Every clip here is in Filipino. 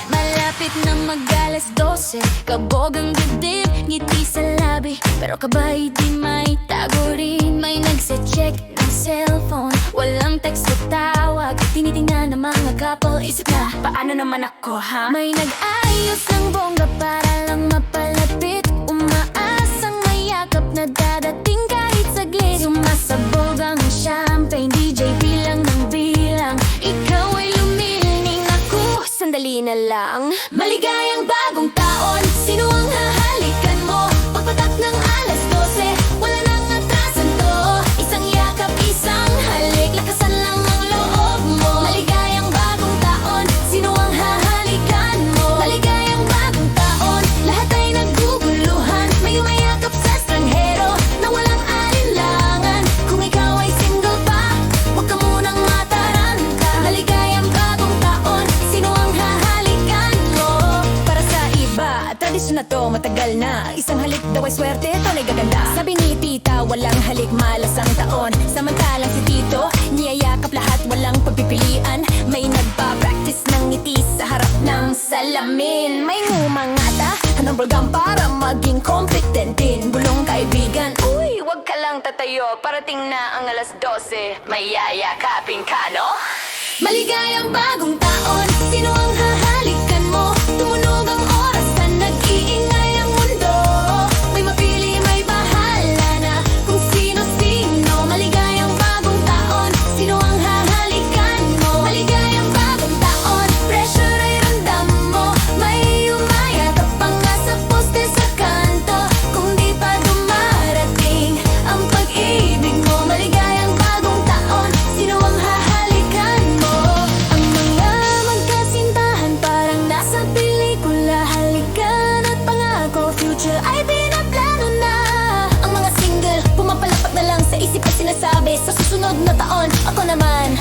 Malapit na mag-alas 12, kabog ang dibdib, ngiti sa labi, pero kabay di may tago rin. May nagse-check ng cellphone, walang text o tawag, tinitingnan ng mga couple, isip na, paano naman ako ha? May nag-ayos ng bongga para lang mapalapit, umaasang mayakap na dadating kahit saglit. Sumasabog ang champagne, DJ bilang ng bilang, ikaw ay lumiling, ako sandali na lang. Maligayang bagong taon, sino ang hahalikan mo? Pagpatak ng alas 12, wala nang atrasan to. Isang yakap, isang halik, lakasan lang ang loob mo. Maligayang bagong taon, sino ang hahalikan mo? Maligayang bagong taon, lahat ay naguguluhan. May umayakap sa estranghero na walang alinlangan. Kung ikaw ay single pa, huwag ka munang mataranta. Maligayang bagong taon, sino ang hahalikan mo? Para sa iba, tradisyon na to, matagal na. Isang halik daw ay swerte, tunay gaganda. Sabi ni tita, walang halik, malas ang taon. Samantalang si tito, niyayakap lahat, walang pagpipilian. May nagpa-practice ng ngiti sa harap ng salamin. May ngumangata, anong bulgam para maging competent din. Bulong kaibigan, uy, wag ka lang tatayo, parating na ang alas 12, may yayakapin ka, no? Maligayang bagong taon, sino ang hahalikan mo? Tumunog ang oras na nag-iingay ang mundo. May mapili, may bahala na kung sino-sino. Maligayang bagong taon, sino ang hahalikan mo? Maligayang bagong taon, pressure ay ramdam mo. May umayakap pa nga sa poste sa kanto. Kung di pa dumarating ang pag-ibig mo. Maligayang bagong taon, sino ang hahalikan mo? Ang mga magkasintahan parang nasa pelikula, halikan at pangako, future ay pinaplano na. Ang mga single, pumapalapak na lang sa isip at sinasabi, sa susunod na taon, ako naman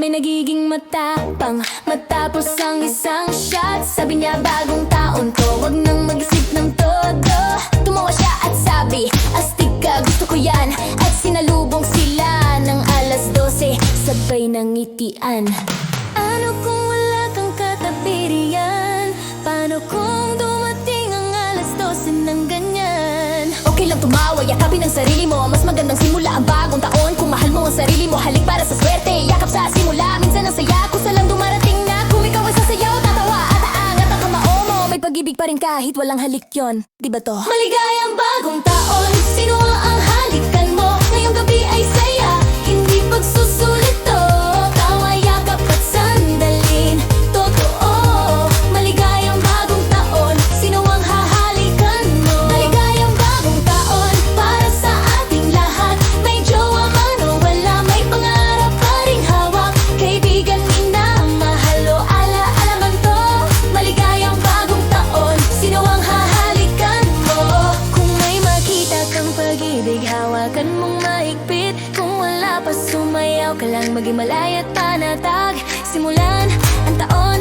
may nagiging matapang matapos ang isang shot. Sabi niya bagong taon to, wag nang mag-isip ng todo. Tumawa siya at sabi, astig ka, gusto ko yan. At sinalubong sila ng alas 12, sabay ng ngitian. Ano kung wala kang katapirian? Paano kung dumating ang alas 12 ng ganyan? Okay lang tumawa, yakapin ang sarili mo. Mas magandang simula ang bagong taon kung mahal mo ang sarili mo. Halik para sa swerte, yakap sa simula. Minsan ang saya, kusa lang dumarating na. Kung ikaw ay sasayaw, tatawa at aangat ang kamao mo. May pag-ibig pa rin kahit walang halik yon, di ba to? Maligayang bagong taon, sino ang halikan mo? Ngayong gabi ay saya, hindi pagsusulit to. Kawayakap at sandalin, totoo. Maligayang bagong taon, sino ang hahalikan mo? Maligayang bagong taon, para sa ating lahat. May jowa man o wala, may pangarap pa ring hawak. Kaibigan, minamahal o ala-alaman to. Maligayang bagong taon, sino ang hahalikan mo? Kung may makita kang pag-ibig, hawakan mong mahigpit. Kung wala pa, sumayaw ka lang, maging malay at panatag. Simulan ang taon